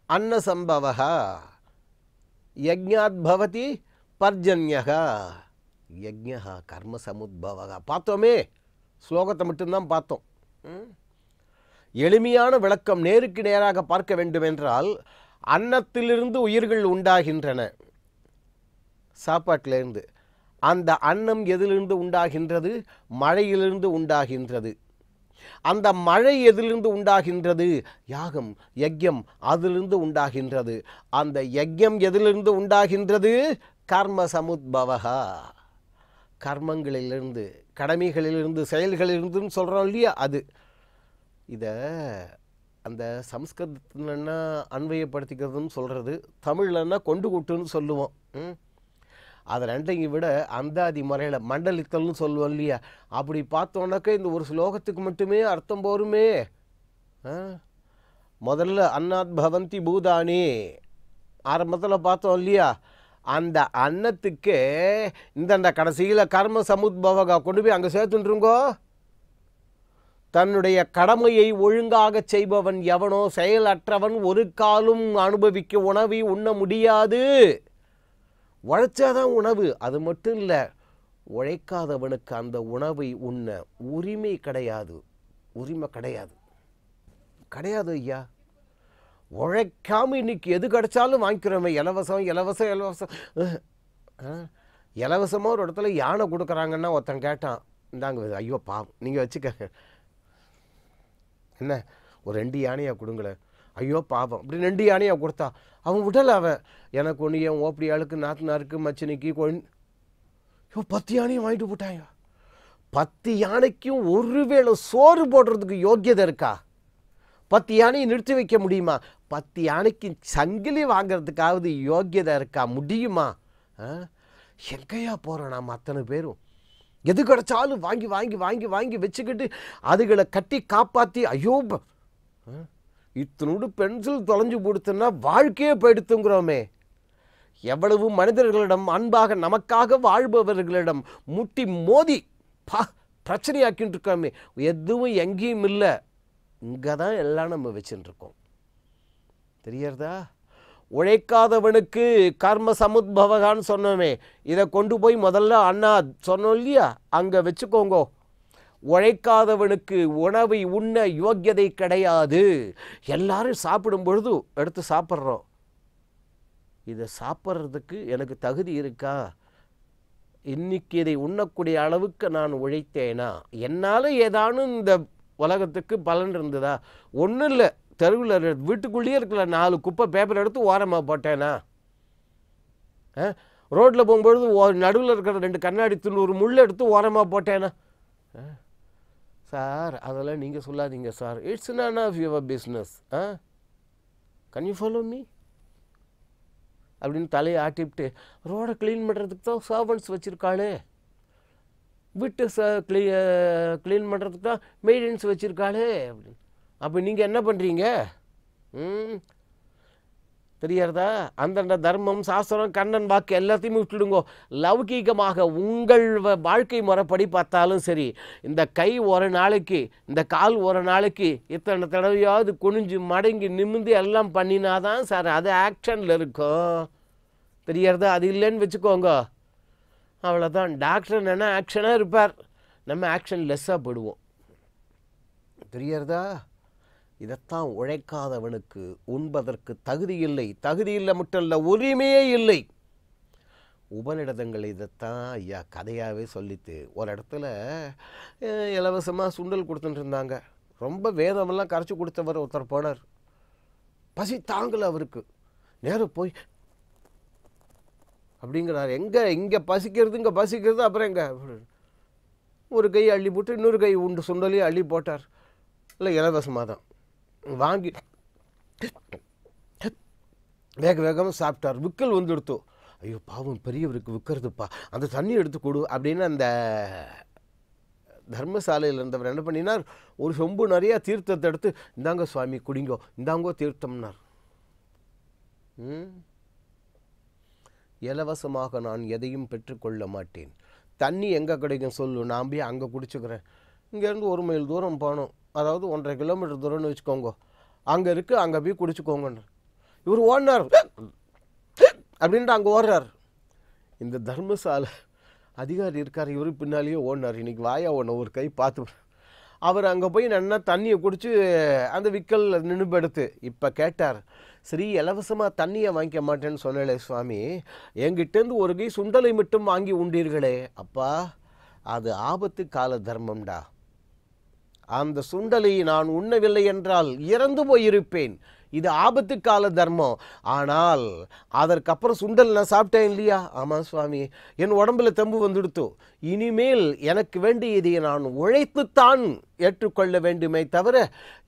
அன்ன சம்பவஹா யஜ்ஞாத் பவதி பர்ஜன்யஹா யஜ்ஞஹா கர்ம சமுத்பவஹா. பார்த்தோமே, ஸ்லோகத்தை மட்டும்தான் பார்த்தோம். எளிமையான விளக்கம் நேருக்கு நேராக பார்க்க வேண்டுமென்றால், அன்னத்திலிருந்து உயிர்கள் உண்டாகின்றன, சாப்பாட்டிலிருந்து. அந்த அன்னம் எதிலிருந்து உண்டாகின்றது? மழையிலிருந்து உண்டாகின்றது. அந்த மழை எதிலிருந்து உண்டாகின்றது? யாகம், யஜ்யம், அதிலிருந்து உண்டாகின்றது. அந்த யஜ்யம் எதிலிருந்து உண்டாகின்றது? கர்ம சமுத்பவகா, கர்மங்களிலிருந்து, கடமைகளிலிருந்து, செயல்களிலிருந்துன்னு சொல்கிறோம் இல்லையா, அது. இதை அந்த சம்ஸ்கிருதத்துலன்னா அன்வயப்படுத்திக்கிறதுன்னு சொல்கிறது, தமிழ்லன்னா கொண்டு கூட்டுன்னு சொல்லுவோம். அதை ரெண்டையும் விட அந்தாதி முறையில் மண்டலித்தல்னு சொல்லுவோம் இல்லையா, அப்படி பார்த்தோன்னாக்கா இந்த ஒரு ஸ்லோகத்துக்கு மட்டுமே அர்த்தம் போருமே. முதல்ல அன்னாத் பவந்தி பூதானி ஆரம்பத்தில் பார்த்தோம் இல்லையா, அந்த அன்னத்துக்கே இந்த கடைசியில் கர்ம சமுத்பவகா கொண்டு போய் அங்கே சேர்த்துட்டுருங்கோ. தன்னுடைய கடமையை ஒழுங்காக செய்பவன் எவனோ, செயலற்றவன் ஒரு காலும் அனுபவிக்க உணவை உண்ண முடியாது. உழைச்சாதான் உணவு, அது மட்டும் இல்லை, உழைக்காதவனுக்கு அந்த உணவை உண்ண உரிமை கிடையாது. உரிமை கிடையாது, கிடையாது ஐயா. உழைக்காமல் இன்னைக்கு எது கிடைச்சாலும் வாங்கிக்கிறோமே, இலவசம் இலவசம் இலவசம். இலவசமாக ஒரு இடத்துல யானை கொடுக்குறாங்கன்னா ஒருத்தன் கேட்டான், இந்தாங்க ஐயோ பாவம் நீங்கள் வச்சுக்கங்க, என்ன ஒரு 2 யானையாக கொடுங்களேன், ஐயோ பாவம் அப்படி 2 யானையாக கொடுத்தா அவன் விடலை. அவன் எனக்கு ஒன்று என் ஓப்படி ஆளுக்கு நாத்தனாருக்கு மச்சினிக்கு 10 யானையும் வாங்கிட்டு போட்டாங்க. 10 யானைக்கும் ஒருவேளை சோறு போடுறதுக்கு யோக்கியதை இருக்கா? 10 யானையை நிறுத்தி வைக்க முடியுமா? 10 யானைக்கு சங்கிலி வாங்கிறதுக்காவது யோக்கியதை இருக்கா? முடியுமா? எங்கேயா போகிறோம் நாம் அத்தனை பேரும்? எது கிடைச்சாலும் வாங்கி வாங்கி வாங்கி வாங்கி வச்சுக்கிட்டு அதுகளை கட்டி காப்பாற்றி, ஐயோ இத்தனோடு பென்சில் தொலைஞ்சு கொடுத்தோன்னா வாழ்க்கையே போயிடுத்துங்கிறோமே. எவ்வளவு மனிதர்களிடம் அன்பாக நமக்காக வாழ்பவர்களிடம் முட்டி மோதி பிரச்சனையாக்கிட்டு இருக்கோமே. எதுவும் எங்கேயும் இல்லை, இங்கே தான் எல்லாம் நம்ம வச்சுருக்கோம். தெரியறதா? உழைக்காதவனுக்கு கர்ம சமுத்பவகான்னு சொன்னோமே, இதை கொண்டு போய் முதல்ல அண்ணா சொன்னோம் இல்லையா, அங்கே வச்சுக்கோங்கோ. உழைக்காதவனுக்கு உணவை உண்ண யோக்கியதை கிடையாது. எல்லாரும் சாப்பிடும் பொழுது எடுத்து சாப்பிட்றோம். இதை சாப்பிட்றதுக்கு எனக்கு தகுதி இருக்கா? இன்னைக்கு இதை உண்ணக்கூடிய அளவுக்கு நான் உழைத்தேனா? என்னால் ஏதானும் இந்த உலகத்துக்கு பலன் இருந்ததா? ஒன்றும் இல்லை. தெருவில் வீட்டுக்குள்ளேயே இருக்கல 4 குப்பை பேப்பர் எடுத்து ஓரமாக போட்டேனா? ரோட்டில் போகும்பொழுது நடுவில் இருக்கிற 2 கண்ணாடி துண்டு ஒரு முள் எடுத்து ஓரமாக போட்டேனா? சார் அதெல்லாம் நீங்கள் சொல்லாதீங்க sir, it's none of your business. can you follow me அப்படின்னு தலையை ஆட்டிவிட்டு, ரோடை க்ளீன் பண்ணுறதுக்கு தான் சர்வன்ட்ஸ் வச்சுருக்காளே, வீட்டு க்ளீன் பண்ணுறதுக்கு தான் மெயின்டெனன்ஸ் வச்சுருக்காளே அப்படின்னு. அப்போ நீங்கள் என்ன பண்ணுறீங்க? தெரியறதா? அந்தந்த தர்மம், சாஸ்திரம், கண்ணன் வாக்கு எல்லாத்தையுமே விட்டுடுங்கோ. லௌகீகமாக உங்கள் வாழ்க்கை முறைப்படி பார்த்தாலும் சரி, இந்த கை ஒரு நாளைக்கு, இந்த கால் ஒரு நாளைக்கு இத்தனை தடவையாவது குனிஞ்சு மடங்கி நிமிந்து எல்லாம் பண்ணினாதான் சார் அது ஆக்ஷனில் இருக்கும். தெரியறதா? அது இல்லைன்னு வச்சுக்கோங்க, அவ்வளோதான். டாக்டர் என்னென்னா ஆக்ஷனாக இருப்பார், நம்ம ஆக்ஷன் லெஸ்ஸாக போடுவோம். தெரியறதா? இதைத்தான் உழைக்காதவனுக்கு உண்பதற்கு தகுதி இல்லை. தகுதி இல்லை மட்டும் இல்லை, உரிமையே இல்லை. உபநிடதங்கள் இதைத்தான் ஐயா கதையாகவே சொல்லித்து. ஒரு இடத்துல இலவசமாக சுண்டல் கொடுத்துட்டு இருந்தாங்க. ரொம்ப வேதமெல்லாம் கரைச்சி கொடுத்தவர் ஒருத்தர் போனார். பசி தாங்கலை அவருக்கு. நேரம் போய் அப்படிங்கிறார், எங்கே இங்கே பசிக்கிறது, இங்கே பசிக்கிறது, அப்புறம் எங்கே? ஒரு கை அள்ளி போட்டு இன்னொரு கை உண்டு சுண்டலையும் அள்ளி போட்டார். இல்லை இலவசமாக தான் வாங்கி வேக வேகமாக சாப்பிட்டார். விக்கல் வந்துடுத்தோ. ஐயோ பாவம் பெரியவருக்கு விற்கிறதுப்பா, அந்த தண்ணி எடுத்து கொடு அப்படின்னு அந்த தர்மசாலையில் இருந்தவர் என்ன பண்ணினார், ஒரு சொம்பு நிறையா தீர்த்தத்தை எடுத்து, இந்தாங்க சுவாமி குடிங்கோ, இந்தாங்கோ தீர்த்தம்னார். இலவசமாக நான் எதையும் பெற்றுக்கொள்ள மாட்டேன். தண்ணி எங்கே கிடைக்கும் சொல்லு, நான் போய் அங்கே குடிச்சுக்கிறேன். இங்கேருந்து 1 மைல் தூரம் போகணும், அதாவது 1.5 கிலோமீட்டர் தூரம்னு வச்சுக்கோங்க, அங்கே இருக்குது, அங்கே போய் குடிச்சுக்கோங்கன்னு. இவர் ஓடினார் அப்படின்ட்டு அங்கே ஓடுறார். இந்த தர்மசாலை அதிகாரி இருக்கார், இவரு பின்னாலேயே ஓடினார். இன்றைக்கி வாயா ஓடணும் ஒரு கை பார்த்து. அவர் அங்கே போய் நல்லா தண்ணியை குடித்து அந்த விக்கல் நின்றுபடுத்து. இப்போ கேட்டார், சரி இலவசமாக தண்ணியை வாங்கிக்க மாட்டேன்னு சொன்னலே சுவாமி, என்கிட்டேருந்து ஒரு கை சுண்டலை மட்டும் வாங்கி உண்டீர்களே. அப்பா, அது ஆபத்து கால தர்மம்டா. அந்த சுண்டலை நான் உண்ணவில்லை என்றால் இறந்து போயிருப்பேன். இது ஆபத்து கால தர்மம். ஆனால் அதற்கப்புறம் சுண்டல் நான் சாப்பிட்டேன் இல்லையா? ஆமாம் சுவாமி, என் உடம்புல தெம்பு வந்துடுத்தோ. இனிமேல் எனக்கு வேண்டியதை நான் உழைத்துத்தான் ஏற்றுக்கொள்ள வேண்டுமே தவிர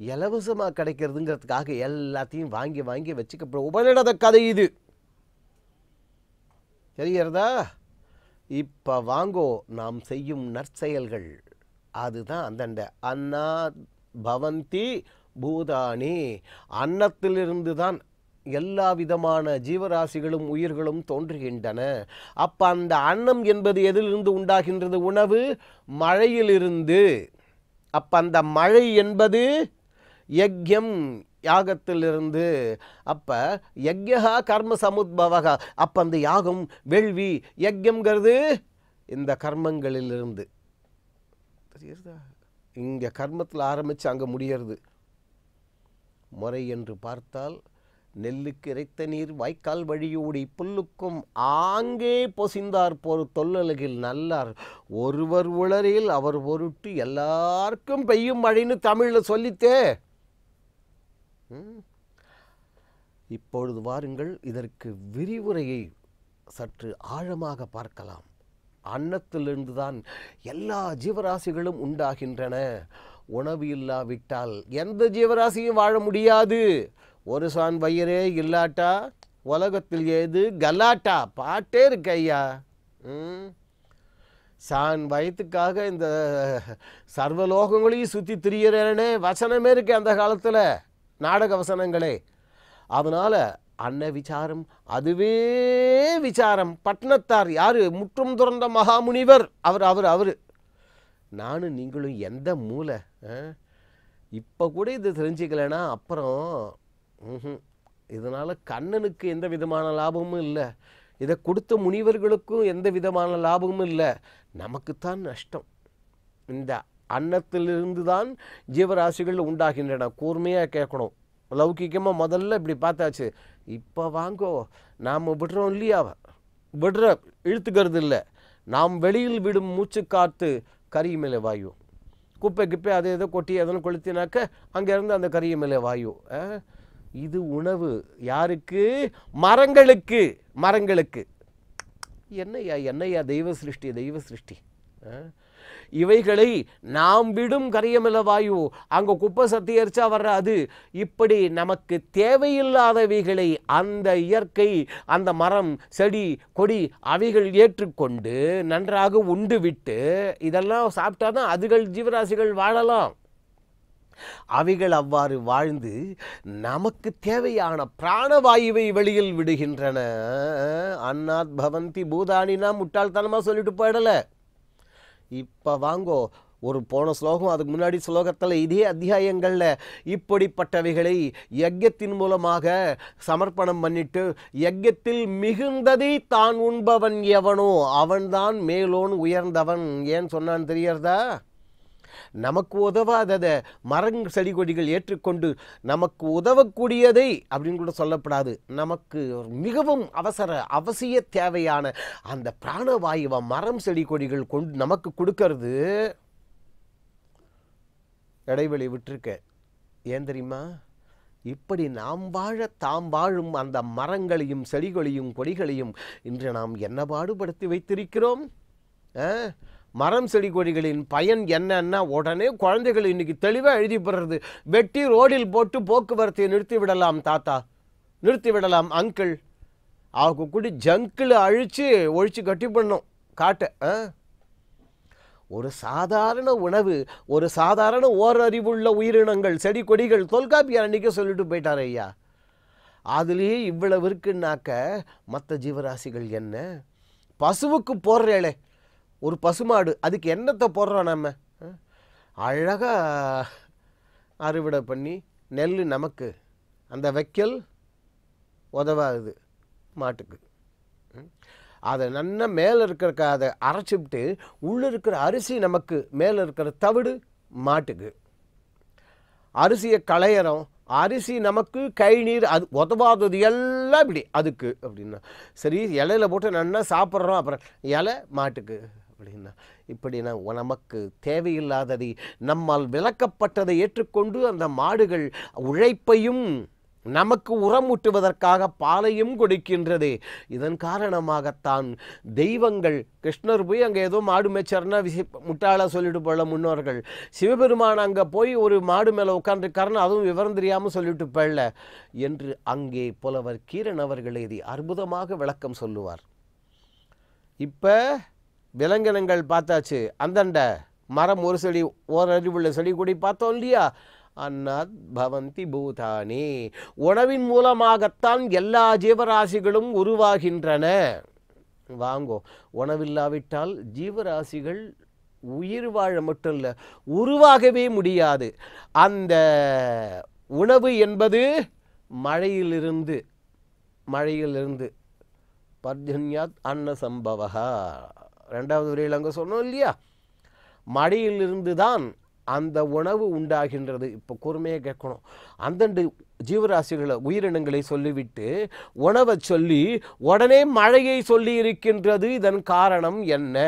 இலவசமாக கிடைக்கிறதுங்கிறதுக்காக எல்லாத்தையும் வாங்கி வாங்கி வச்சுக்க உபநிடத கதை இது. தெரிகிறதா? இப்போ வாங்கோ நாம் செய்யும் நற்செயல்கள். அதுதான் அந்தண்ட அன்னா பவந்தி பூதானி. அன்னத்திலிருந்து தான் எல்லா விதமான ஜீவராசிகளும் உயிர்களும் தோன்றுகின்றன. அப்போ அந்த அன்னம் என்பது எதிலிருந்து உண்டாகின்றது? உணவு மழையிலிருந்து. அப்போ அந்த மழை என்பது யக்யம், யாகத்திலிருந்து. அப்போ யக்யா கர்ம சமுத்பவகா. அப்போ அந்த யாகம் வேள்வி யக்யம்ங்கிறது இந்த கர்மங்களிலிருந்து. தெரியுறதா? இங்கே கர்மத்தில் ஆரம்பித்து அங்கே முடியறது. முறை என்று பார்த்தால் நெல்லுக்கு இறைத்த நீர் வாய்க்கால் வழியோடி புல்லுக்கும் ஆங்கே பொசிந்தார் போர் தொல்லலகில் நல்லார் ஒருவர் உளரில் அவர் பொருட்டு எல்லாருக்கும் பெய்யும் மழைன்னு தமிழில் சொல்லித்தே. இப்பொழுது வாருங்கள், இதற்கு விரிவுரையை சற்று ஆழமாக பார்க்கலாம். அன்னத்திலிருந்து தான் எல்லா ஜீவராசிகளும் உண்டாகின்றன. உணவு இல்லாவிட்டால் எந்த ஜீவராசியும் வாழ முடியாது. ஒரு சான் வயிறே இல்லாட்டா உலகத்தில் ஏது கலாட்டா. பாட்டே இருக்கு ஐயா. சான் வயத்துக்காக இந்த சர்வலோகங்களையும் சுற்றி திரியிறனே வசனமே இருக்கு அந்த காலத்தில், நாடக வசனங்களே. அதனால் அன்ன விசாரம், அதுவே விசாரம். பட்னத்தார் யார்? முற்றும் துறந்த மகாமுனிவர். அவர் நானும் நீங்களும் எந்த மூளை? இப்போ கூட இது தெரிஞ்சுக்கலைன்னா அப்புறம் இதனால் கண்ணனுக்கு எந்த விதமான லாபமும் இல்லை, இதை கொடுத்த முனிவர்களுக்கும் எந்த விதமான லாபமும் இல்லை, நமக்குத்தான் நஷ்டம். இந்த அன்னத்திலிருந்து தான் ஜீவராசிகள் உண்டாகின்றன. கூர்மையாக கேட்கணும். லௌகிக்கமாக முதல்ல இப்படி பார்த்தாச்சு. இப்போ வாங்கோ, நாம் விடுறோம் இல்லையா? இழுத்துக்கிறது இல்லை. நாம் வெளியில் விடும் மூச்சு காற்று கரிய மேலே வாயு. குப்பை கிப்பை அதை எதோ கொட்டி எதனா கொளுத்தினாக்க அங்கேருந்து அந்த கரிய மேலே வாயு. இது உணவு யாருக்கு? மரங்களுக்கு. என்னையா தெய்வ சிருஷ்டி. இவைகளை நாம் விடும் கரியமில்ல வாயு, அங்கே குப்பை சத்தி எரிச்சா வர்ற அது. இப்படி நமக்கு தேவையில்லாதவைகளை அந்த இயற்கை, அந்த மரம், செடி, கொடி அவைகள் ஏற்றுக்கொண்டு நன்றாக உண்டு விட்டு இதெல்லாம் சாப்பிட்டாதான் அதுகள் ஜீவராசிகள் வாழலாம். அவைகள் அவ்வாறு வாழ்ந்து நமக்கு தேவையான பிராணவாயுவை வெளியில் விடுகின்றன. அன்னாத் பவந்தி பூதானினா முட்டாள்தனமாக சொல்லிட்டு போயிடலை. இப்போ வாங்கோ, ஒரு போன ஸ்லோகம் அதுக்கு முன்னாடி ஸ்லோகத்தில் இதே அத்தியாயங்களில் இப்படிப்பட்டவைகளை யஜ்யத்தின் மூலமாக சமர்ப்பணம் பண்ணிட்டு, யஜ்யத்தில் மிகுந்ததை தான் உண்பவன் எவனோ அவன்தான் மேலோன் உயர்ந்தவன். ஏன் சொன்னான் தெரியறதா? நமக்கு உதவாததை மரங்கள் செடி கொடிகள் ஏற்றுக்கொண்டு நமக்கு உதவக்கூடியதை அப்படின்னு கூட சொல்லப்படாது. நமக்கு மிகவும் அவசிய தேவையான அந்த பிராணவாயுவை மரம் செடி கொடிகள் கொண்டு நமக்கு கொடுக்கறது. இடைவெளி விட்டுருக்க. ஏன் தெரியுமா? இப்படி நாம் வாழ தாம் வாழும் அந்த மரங்களையும் செடிகளையும் கொடிகளையும் இன்று நாம் என்ன பாடுபடுத்தி வைத்திருக்கிறோம். மரம் செடி கொடிகளின் பயன் என்னன்னா உடனே குழந்தைகள் இன்னைக்கு தெளிவாக எழுதி போடுறது. வெட்டி ரோடில் போட்டு போக்குவரத்தை நிறுத்தி விடலாம் தாத்தா, நிறுத்தி விடலாம் அங்கிள். அவங்க கூடி ஜங்கில் அழித்து ஒழிச்சு கட்டி பண்ணோம் காட்ட. ஒரு சாதாரண உணவு, ஒரு சாதாரண ஓரறிவுள்ள உயிரினங்கள், செடி கொடிகள், தொல்காப்பியார் அன்றைக்கே சொல்லிட்டு போயிட்டார் ஐயா. அதுலேயே இவ்வளவு இருக்குன்னாக்க மற்ற ஜீவராசிகள் என்ன? பசுவுக்கு போடுறேளே ஒரு பசுமாடு, அதுக்கு என்னத்தை போடுறோம் நம்ம? அழகாக அறுவடை பண்ணி நெல் நமக்கு, அந்த வைக்கல் உதவாது மாட்டுக்கு. அதை நல்லா மேலே இருக்கிற அதை அரைச்சிவிட்டு உள்ளே இருக்கிற அரிசி நமக்கு, மேலே இருக்கிற தவிடு மாட்டுக்கு. அரிசியை களையிறோம், அரிசி நமக்கு கை நீர் அது உதவாதது எல்லாம் இப்படி அதுக்கு அப்படின்னா. சரி இலையில போட்டு நல்லா சாப்பிட்றோம், அப்புறம் இலை மாட்டுக்கு அப்படின்னா. இப்படின்னா நமக்கு தேவையில்லாததை நம்மால் விலக்கப்பட்டதை ஏற்றுக்கொண்டு அந்த மாடுகள் உழைப்பையும் நமக்கு உரமூட்டுவதற்காக பாலையும் கொடுக்கின்றது. இதன் காரணமாகத்தான் தெய்வங்கள் கிருஷ்ணர் போய் அங்கே ஏதோ மாடு மேய்ச்சர்னா முட்டாள சொல்லிட்டு போல முன்னோர்கள், சிவபெருமான் அங்கே போய் ஒரு மாடு மேலே உட்காந்துருக்காருன்னு அதுவும் விவரம் தெரியாமல் சொல்லிட்டு போயிடல என்று அங்கே புலவர் கீரன் அவர்கள் இதை அற்புதமாக விளக்கம் சொல்லுவார். இப்போ விலங்கினங்கள் பார்த்தாச்சு, அந்தண்ட மரம் ஒரு செடி ஓரறிவுள்ள செடி கூடி பார்த்தோம் இல்லையா? அன்னாத் பவந்தி பூதானி, உணவின் மூலமாகத்தான் எல்லா ஜீவராசிகளும் உருவாகின்றன. வாங்கோ, உணவில்லாவிட்டால் ஜீவராசிகள் உயிர் வாழ மட்டும் இல்லை, உருவாகவே முடியாது. அந்த உணவு என்பது மழையிலிருந்து பர்ஜன்யாத் அன்ன சம்பவகா, ரெண்டாவது வரையில் அங்கே சொன்னோம் இல்லையா? மழையிலிருந்து தான் அந்த உணவு உண்டாகின்றது. இப்போ கூர்மையாக கேட்கணும், அந்தண்டு ஜீவராசிகளை உயிரினங்களை சொல்லிவிட்டு உணவை சொல்லி உடனே மழையை சொல்லி இருக்கின்றது. இதன் காரணம் என்ன?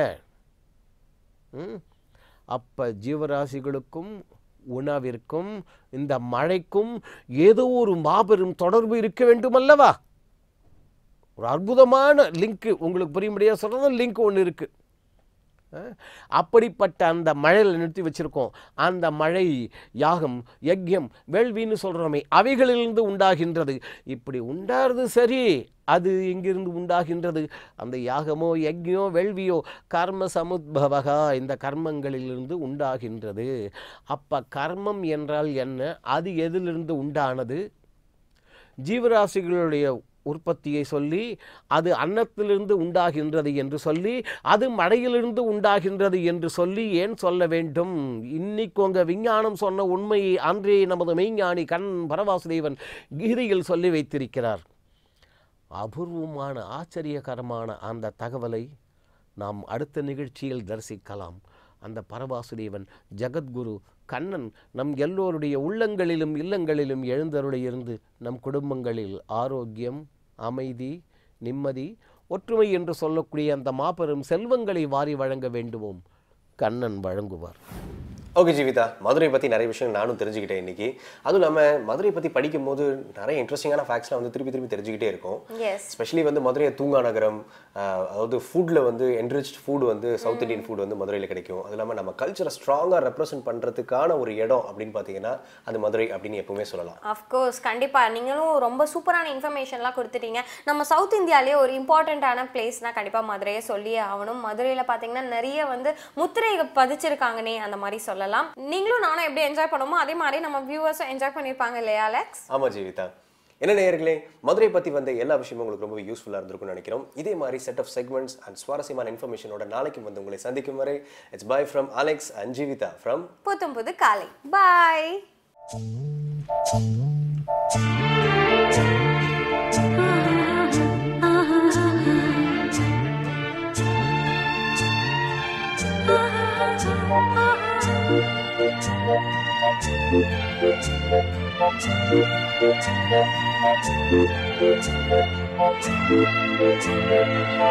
அப்போ ஜீவராசிகளுக்கும் உணவிற்கும் இந்த மழைக்கும் ஏதோ ஒரு மாபெரும் தொடர்பு இருக்க வேண்டும் அல்லவா? ஒரு அற்புதமான லிங்க், உங்களுக்கு புரியும்படியாக சொல்கிறது லிங்க் ஒன்று இருக்குது. அப்படிப்பட்ட அந்த மழையில் நிறுத்தி வச்சுருக்கோம். அந்த மழை யாகம் யஜ்யம் வேள்வின்னு சொல்கிறோமே, அவைகளிலிருந்து உண்டாகின்றது. இப்படி உண்டாகிறது சரி, அது எங்கிருந்து உண்டாகின்றது? அந்த யாகமோ யஜ்யோ வேள்வியோ கர்ம சமுத்பவகா, இந்த கர்மங்களிலிருந்து உண்டாகின்றது. அப்போ கர்மம் என்றால் என்ன? அது எதிலிருந்து உண்டானது? ஜீவராசிகளுடைய உற்பத்தியை சொல்லி அது அன்னத்திலிருந்து உண்டாகின்றது என்று சொல்லி, அது மழையிலிருந்து உண்டாகின்றது என்று சொல்லி ஏன் சொல்ல வேண்டும்? இன்னைக்கு உங்கள் விஞ்ஞானம் சொன்ன உண்மையை அன்றே நமது மெய்ஞானி கண்ணன் பரவாசுதேவன் கீதையில் சொல்லி வைத்திருக்கிறார். அபூர்வமான ஆச்சரியகரமான அந்த தகவலை நாம் அடுத்த நிகழ்ச்சியில் தரிசிக்கலாம். அந்த பரவாசுதேவன் ஜகத்குரு கண்ணன் நம் எல்லோருடைய உள்ளங்களிலும் இல்லங்களிலும் எழுந்தருளியிருந்து நம் குடும்பங்களில் ஆரோக்கியம், அமைதி, நிம்மதி, ஒற்றுமை என்று சொல்லக்கூடிய அந்த மாபெரும் செல்வங்களை வாரி வழங்க வேண்டுவோம். கண்ணன் வழங்குவார். ஓகே ஜீவிதா, மதுரை பற்றி நிறைய விஷயம் நானும் தெரிஞ்சுக்கிட்டேன் இன்னைக்கு. அதுவும் இல்லாமல் மதுரை பற்றி படிக்கும் போது நிறைய இன்ட்ரெஸ்டிங்கான ஃபேக்ட்ஸ்லாம் வந்து திருப்பி தெரிஞ்சுக்கிட்டே இருக்கும். ஸ்பெஷலி வந்து மதுரை தூங்கா நகரம், அதாவது ஃபுட்டில் வந்து என்ரிச்ட் ஃபுட் வந்து சவுத் இண்டியன் ஃபுட் வந்து மதுரையில் கிடைக்கும். அது இல்லாமல் நம்ம கல்ச்சரை ஸ்ட்ராங்காக ரெப்ரசென்ட் பண்ணுறதுக்கான ஒரு இடம் அப்படின்னு பார்த்தீங்கன்னா அது மதுரை அப்படின்னு எப்பவுமே சொல்லலாம். அஃப்கோர்ஸ், கண்டிப்பாக நீங்களும் ரொம்ப சூப்பரான இன்ஃபர்மேஷன்லாம் கொடுத்துட்டீங்க. நம்ம சவுத் இந்தியாவிலேயே ஒரு இம்பார்ட்டண்ட்டான பிளேஸ்னால் கண்டிப்பாக மதுரையை சொல்லியே ஆகணும். மதுரையில் பார்த்தீங்கன்னா நிறைய வந்து முத்திரைகள் பதிச்சிருக்காங்கன்னே அந்த மாதிரி சொல்லலாம். நீங்களும் நானும் எப்படி என்ஜாய் பண்ணுமோ அதே மாதிரி நம்ம வியூவர்ஸும் என்ஜாய் பண்ணியிருப்பாங்க இல்லையா அலெக்ஸ்? ஆமா ஜீவிதா. என்ன நேயர்களே, மதுரை பற்றி வந்த எல்லா விஷயமும் உங்களுக்கு ரொம்ப யூஸ்ஃபுல்லாக இருந்திருக்கும்னு நினைக்கிறோம். இதே மாதிரி செட் ஆஃப் செக்மெண்ட்ஸ் அண்ட் சுவாரஸ்யமான இன்ஃபர்மேஷனோட நாளைக்கு வந்து உங்களை சந்திக்கும் வரை it's by from Alex and Jeevitha from புத்தம் புது காலை. பாய்.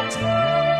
Thank you.